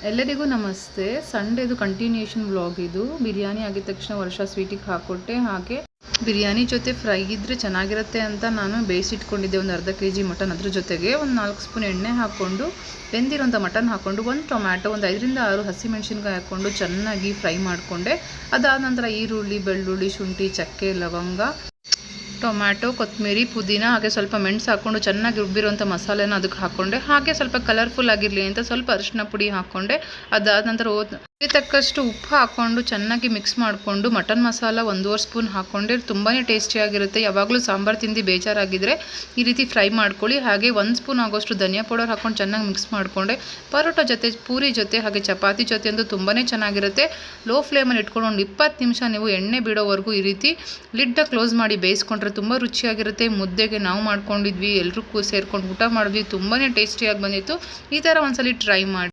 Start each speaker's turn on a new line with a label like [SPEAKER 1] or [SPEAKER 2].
[SPEAKER 1] ಎಲ್ಲರಿಗೂ ನಮಸ್ತೆ. ಸಂಡೇದು continuation vlog ಇದು. ಬಿರಿಯಾನಿ ಆಗಿದ ತಕ್ಷಣ ವರ್ಷ ಸ್ವೀಟಿಗೆ ಹಾಕ್ಕೊಟ್ಟೆ. ಹಾಗೆ ಬಿರಿಯಾನಿ ಜೊತೆ ಫ್ರೈ ಇದ್ದರೆ ಚೆನ್ನಾಗಿರುತ್ತೆ ಅಂತ ನಾನು ಬೇಯಿಸಿಟ್ಕೊಂಡಿದ್ದೆ ಒಂದು ಅರ್ಧ ಕೆಜಿ ಮಟನ್. ಅದ್ರ ಜೊತೆಗೆ ಒಂದು 4 ಸ್ಪೂನ್ ಎಣ್ಣೆ ಹಾಕ್ಕೊಂಡು ಬೆಂದಿರೋಂಥ ಮಟನ್ ಹಾಕ್ಕೊಂಡು ಒಂದು ಟೊಮ್ಯಾಟೊ, ಒಂದು 5 ರಿಂದ 6 ಹಸಿಮೆಣ್ಸಿನ್ಕಾಯಿ ಹಾಕ್ಕೊಂಡು ಚೆನ್ನಾಗಿ ಫ್ರೈ ಮಾಡಿಕೊಂಡೆ. ಅದಾದ ನಂತರ ಈರುಳ್ಳಿ, ಬೆಳ್ಳುಳ್ಳಿ, ಶುಂಠಿ, ಚಕ್ಕೆ, ಲವಂಗ, ಟೊಮ್ಯಾಟೊ, ಕೊತ್ತಂಬರಿ, ಪುದೀನ ಹಾಗೆ ಸ್ವಲ್ಪ ಮೆಣಸು ಹಾಕ್ಕೊಂಡು ಚೆನ್ನಾಗಿ ರುಬ್ಬಿರೋಂಥ ಮಸಾಲೆನ ಅದಕ್ಕೆ ಹಾಕ್ಕೊಂಡೆ. ಹಾಗೆ ಸ್ವಲ್ಪ ಕಲರ್ಫುಲ್ ಆಗಿರಲಿ ಅಂತ ಸ್ವಲ್ಪ ಅರಿಶಿನ ಪುಡಿ ಹಾಕ್ಕೊಂಡೆ. ಅದಾದ ನಂತರ ತಕ್ಕಷ್ಟು ಉಪ್ಪು ಹಾಕ್ಕೊಂಡು ಚೆನ್ನಾಗಿ ಮಿಕ್ಸ್ ಮಾಡಿಕೊಂಡು ಮಟನ್ ಮಸಾಲ 1.5 ಸ್ಪೂನ್ ಹಾಕ್ಕೊಂಡೆ. ತುಂಬಾ ಟೇಸ್ಟಿಯಾಗಿರುತ್ತೆ. ಯಾವಾಗಲೂ ಸಾಂಬಾರು ತಿಂದು ಬೇಜಾರಾಗಿದ್ದರೆ ಈ ರೀತಿ ಫ್ರೈ ಮಾಡ್ಕೊಳ್ಳಿ. ಹಾಗೆ 1 ಸ್ಪೂನ್ ಆಗೋಷ್ಟು ಧನಿಯಾ ಪೌಡರ್ ಹಾಕ್ಕೊಂಡು ಚೆನ್ನಾಗಿ ಮಿಕ್ಸ್ ಮಾಡಿಕೊಂಡೆ. ಪರೋಟ ಜೊತೆ, ಪೂರಿ ಜೊತೆ ಹಾಗೆ ಚಪಾತಿ ಜೊತೆ ಅಂತೂ ತುಂಬಾ ಚೆನ್ನಾಗಿರುತ್ತೆ. ಲೋ ಫ್ಲೇಮಲ್ಲಿ ಇಟ್ಕೊಂಡು ಒಂದು 20 ನಿಮಿಷ ನೀವು ಎಣ್ಣೆ ಬಿಡೋವರೆಗೂ ಈ ರೀತಿ ಲಿಡ್ಡ ಕ್ಲೋಸ್ ಮಾಡಿ ಬೇಯಿಸ್ಕೊಂಡ್ರೆ ತುಂಬ ರುಚಿಯಾಗಿರುತ್ತೆ. ಮುದ್ದೆಗೆ ನಾವು ಮಾಡ್ಕೊಂಡಿದ್ವಿ, ಎಲ್ಲರೂ ಸೇರ್ಕೊಂಡು ಊಟ ಮಾಡಿದ್ವಿ. ತುಂಬಾ ಟೇಸ್ಟಿಯಾಗಿ ಬಂದಿತ್ತು. ಈ ಥರ ಒಂದ್ಸಲಿ ಟ್ರೈ ಮಾಡಿ.